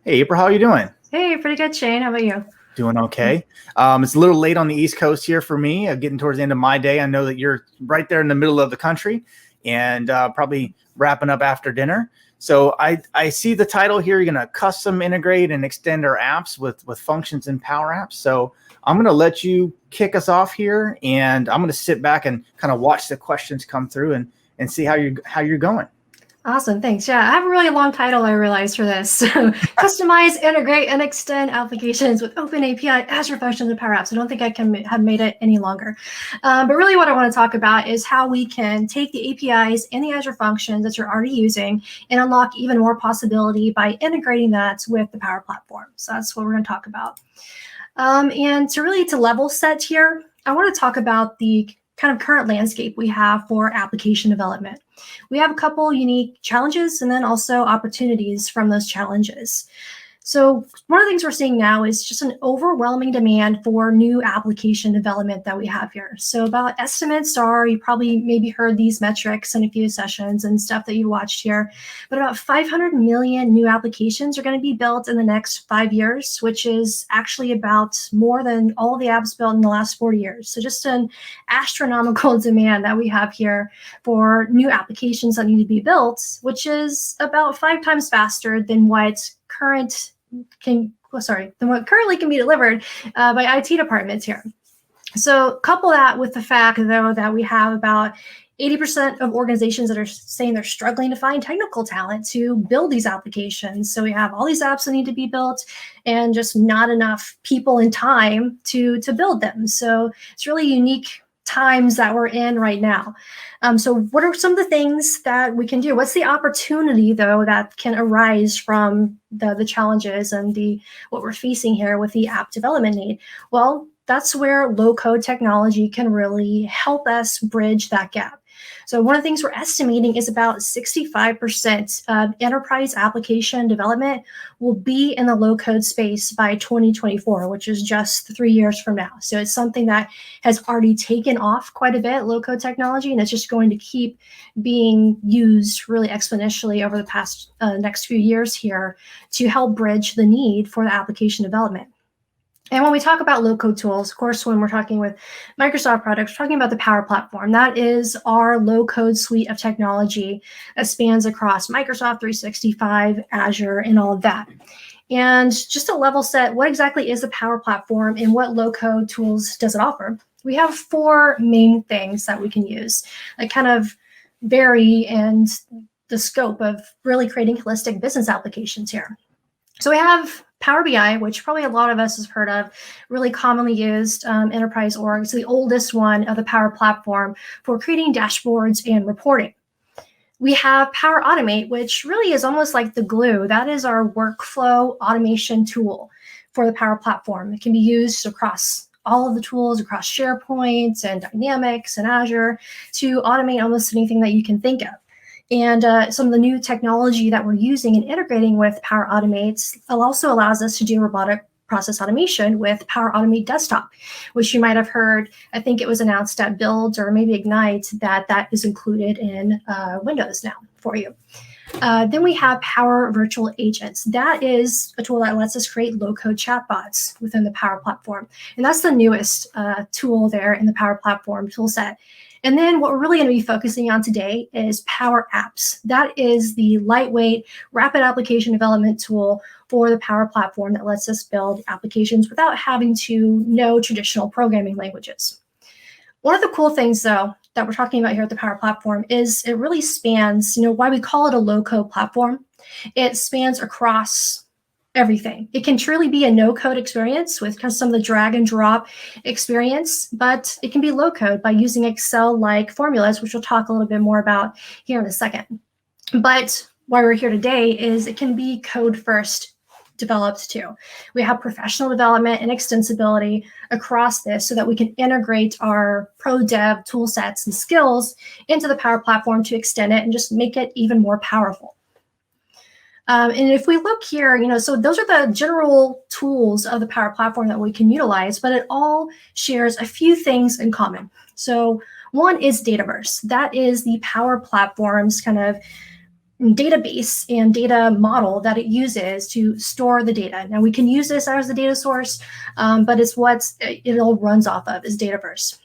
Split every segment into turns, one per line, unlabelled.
Hey, April, how are you doing?
Hey, pretty good, Shane. How about you?
Doing okay. It's a little late on the East Coast here for me, getting towards the end of my day. I know that you're right there in the middle of the country and probably wrapping up after dinner. So I see the title here. You're going to custom integrate and extend our apps with functions in Power Apps. So I'm going to let you kick us off here, and I'm going to sit back and kind of watch the questions come through and see how you're going.
Awesome, thanks. Yeah, I have a really long title, I realize, for this. So, customize, integrate, and extend applications with OpenAPI, Azure Functions, and Power Apps. I don't think I can have made it any longer. But really what I want to talk about is how we can take the APIs and the Azure Functions that you're already using and unlock even more possibility by integrating that with the Power Platform. So that's what we're going to talk about. And to level set here, I want to talk about the kind of current landscape we have for application development. We have a couple unique challenges and then also opportunities from those challenges. So one of the things we're seeing now is just an overwhelming demand for new application development that we have here. So about estimates are, you probably maybe heard these metrics in a few sessions and stuff that you watched here, but about 500 million new applications are going to be built in the next 5 years, which is actually about more than all the apps built in the last 40 years. So just an astronomical demand that we have here for new applications that need to be built, which is about 5 times faster than what than what currently can be delivered by IT departments here. So couple that with the fact, though, that we have about 80% of organizations that are saying they're struggling to find technical talent to build these applications. So we have all these apps that need to be built and just not enough people and time to build them. So it's really unique times that we're in right now. So what are some of the things that we can do? What's the opportunity, though, that can arise from the challenges and what we're facing here with the app development need? Well, that's where low-code technology can really help us bridge that gap. So one of the things we're estimating is about 65% of enterprise application development will be in the low-code space by 2024, which is just 3 years from now. So it's something that has already taken off quite a bit, low-code technology, and it's just going to keep being used really exponentially over the past next few years here to help bridge the need for the application development. And when we talk about low-code tools, of course, when we're talking with Microsoft products, we're talking about the Power Platform. That is our low-code suite of technology that spans across Microsoft 365, Azure, and all of that. And just to level set, what exactly is the Power Platform and what low-code tools does it offer? We have 4 main things that we can use that kind of vary in the scope of really creating holistic business applications here. So we have Power BI, which probably a lot of us has heard of, really commonly used enterprise orgs, the oldest one of the Power Platform for creating dashboards and reporting. We have Power Automate, which really is almost like the glue. That is our workflow automation tool for the Power Platform. It can be used across all of the tools, across SharePoint and Dynamics and Azure, to automate almost anything that you can think of. And some of the new technology that we're using and integrating with Power Automate also allows us to do robotic process automation with Power Automate Desktop, which you might have heard. I think it was announced at Build or maybe Ignite that is included in Windows now for you. Then we have Power Virtual Agents. That is a tool that lets us create low-code chatbots within the Power Platform. And that's the newest tool there in the Power Platform toolset. And then what we're really going to be focusing on today is Power Apps. That is the lightweight, rapid application development tool for the Power Platform that lets us build applications without having to know traditional programming languages. One of the cool things, though, that we're talking about here at the Power Platform is it really spans, why we call it a low-code platform. It spans across everything. It can truly be a no-code experience with kind of some of the drag and drop experience, but it can be low-code by using Excel-like formulas, which we'll talk a little bit more about here in a second. But why we're here today is it can be code-first developed too. We have professional development and extensibility across this so that we can integrate our pro dev tool sets and skills into the Power Platform to extend it and just make it even more powerful. And if we look here, so those are the general tools of the Power Platform that we can utilize, but it all shares a few things in common. So one is Dataverse. That is the Power Platform's kind of database and data model that it uses to store the data. Now we can use this as the data source, but it's what it all runs off of is Dataverse.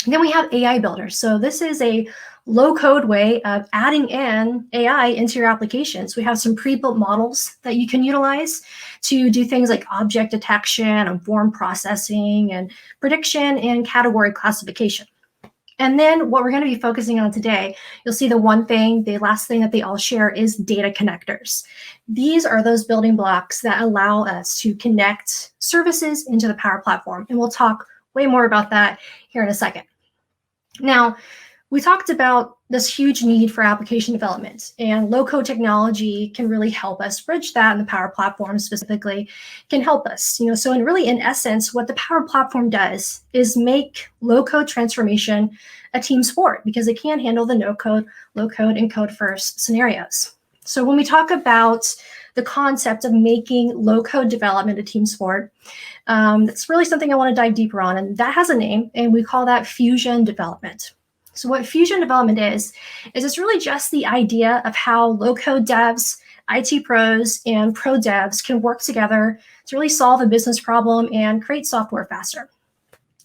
And then we have AI builders. So this is a low-code way of adding in AI into your applications. We have some pre-built models that you can utilize to do things like object detection and form processing and prediction and category classification. And then what we're going to be focusing on today, you'll see the last thing that they all share is data connectors. These are those building blocks that allow us to connect services into the Power Platform. And we'll talk way more about that here in a second. Now, we talked about this huge need for application development, and low-code technology can really help us bridge that, and the Power Platform specifically can help us. So in essence, what the Power Platform does is make low-code transformation a team sport because it can handle the no-code, low-code, and code-first scenarios. So when we talk about the concept of making low-code development a team sport, that's really something I want to dive deeper on, and that has a name, and we call that fusion development. So what fusion development is it's really just the idea of how low-code devs, IT pros, and pro devs can work together to really solve a business problem and create software faster.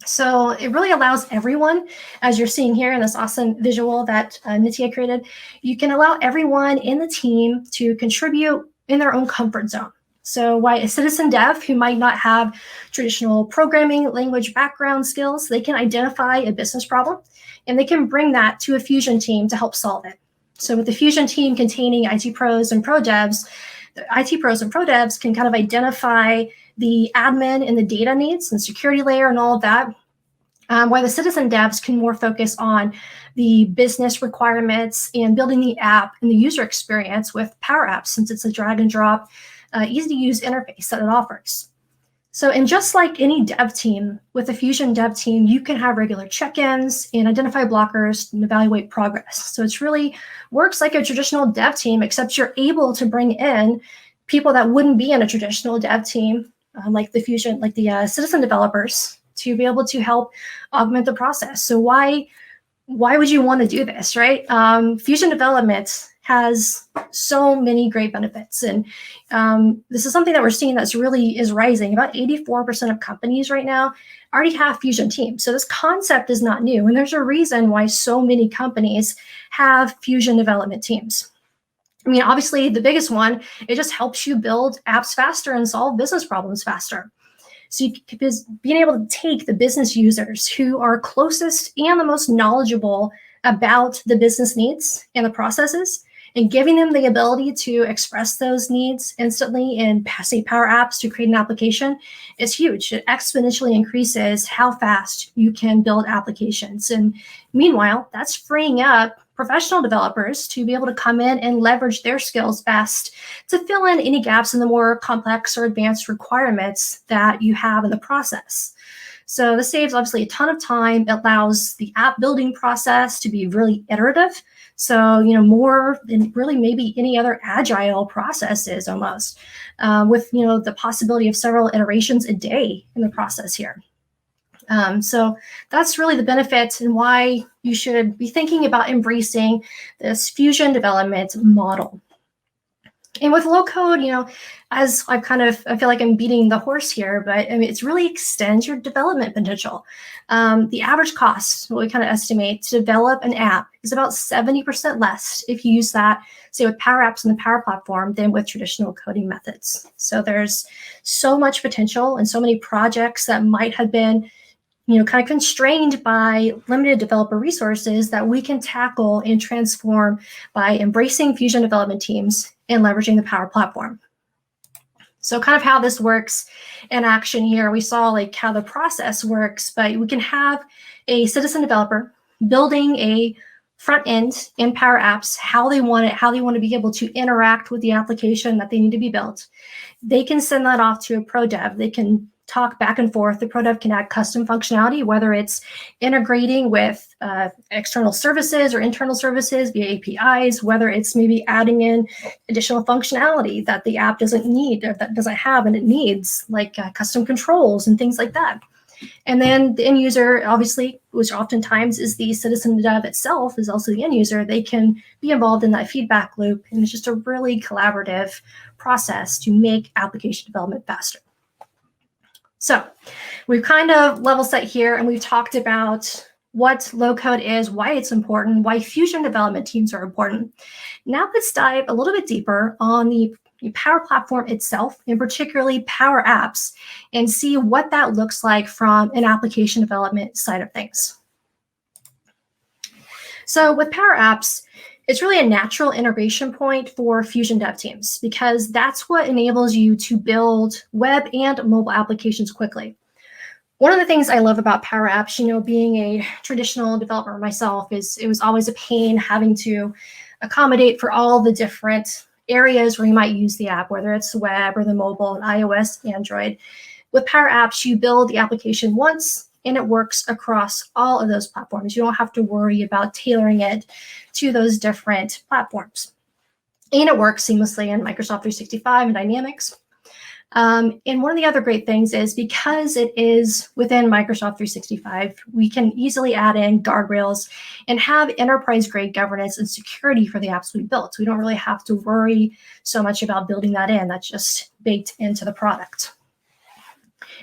So it really allows everyone, as you're seeing here in this awesome visual that Nitya created, you can allow everyone in the team to contribute in their own comfort zone. So why a citizen dev who might not have traditional programming language background skills, they can identify a business problem and they can bring that to a fusion team to help solve it. So with the fusion team containing IT pros and pro devs, the IT pros and pro devs can kind of identify the admin and the data needs and security layer and all of that, while the citizen devs can more focus on the business requirements and building the app and the user experience with Power Apps, since it's a drag and drop, easy to use interface that it offers. So, and just like any dev team, with a Fusion dev team, you can have regular check-ins and identify blockers and evaluate progress. So it's really works like a traditional dev team, except you're able to bring in people that wouldn't be in a traditional dev team, like the citizen developers, to be able to help augment the process. So why would you want to do this, right? Fusion development has so many great benefits. And this is something that we're seeing that's really is rising. About 84% of companies right now already have Fusion teams. So this concept is not new. And there's a reason why so many companies have Fusion development teams. I mean, obviously, the biggest one, it just helps you build apps faster and solve business problems faster. So being able to take the business users who are closest and the most knowledgeable about the business needs and the processes, and giving them the ability to express those needs instantly in passive Power Apps to create an application is huge. It exponentially increases how fast you can build applications. And meanwhile, that's freeing up professional developers to be able to come in and leverage their skills best to fill in any gaps in the more complex or advanced requirements that you have in the process. So this saves obviously a ton of time. It allows the app building process to be really iterative. So, more than really maybe any other agile processes almost, with, the possibility of several iterations a day in the process here. So that's really the benefit and why you should be thinking about embracing this Fusion development model. And with low code, as I feel like I'm beating the horse here, but I mean, it really extends your development potential. The average cost, what we kind of estimate to develop an app, is about 70% less if you use that, say, with Power Apps and the Power Platform than with traditional coding methods. So there's so much potential and so many projects that might have been kind of constrained by limited developer resources that we can tackle and transform by embracing Fusion development teams and leveraging the Power Platform. So kind of how this works in action here, we saw how the process works, but we can have a citizen developer building a front end in Power Apps, how they want to be able to interact with the application that they need to be built. They can send that off to a pro dev. They can talk back and forth. The pro dev can add custom functionality, whether it's integrating with external services or internal services via APIs, whether it's maybe adding in additional functionality that the app doesn't need or that doesn't have and it needs, like custom controls and things like that. And then the end user, obviously, which oftentimes is the citizen dev itself, is also the end user. They can be involved in that feedback loop. And it's just a really collaborative process to make application development faster. So we've kind of level set here, and we've talked about what low code is, why it's important, why Fusion development teams are important. Now let's dive a little bit deeper on the Power Platform itself, and particularly Power Apps, and see what that looks like from an application development side of things. So with Power Apps, it's really a natural integration point for Fusion dev teams, because that's what enables you to build web and mobile applications quickly. One of the things I love about Power Apps, being a traditional developer myself, is it was always a pain having to accommodate for all the different areas where you might use the app, whether it's the web or the mobile, and iOS, Android. With Power Apps, you build the application once, and it works across all of those platforms. You don't have to worry about tailoring it to those different platforms. And it works seamlessly in Microsoft 365 and Dynamics. And one of the other great things is, because it is within Microsoft 365, we can easily add in guardrails and have enterprise-grade governance and security for the apps we built. We don't really have to worry so much about building that in. That's just baked into the product.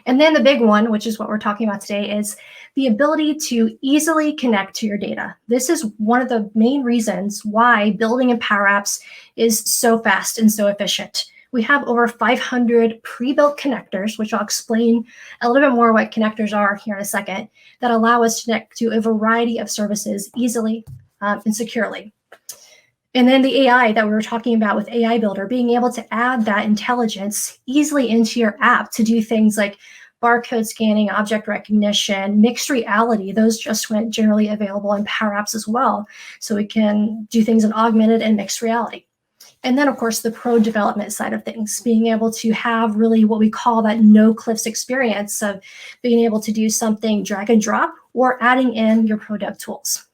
And then the big one, which is what we're talking about today, is the ability to easily connect to your data. This is one of the main reasons why building in Power Apps is so fast and so efficient. We have over 500 pre-built connectors, which I'll explain a little bit more what connectors are here in a second, that allow us to connect to a variety of services easily and securely. And then the AI that we were talking about with AI Builder, being able to add that intelligence easily into your app to do things like barcode scanning, object recognition, mixed reality. Those just went generally available in Power Apps as well. So we can do things in augmented and mixed reality. And then, of course, the pro development side of things, being able to have really what we call that no cliffs experience of being able to do something drag and drop or adding in your pro dev tools.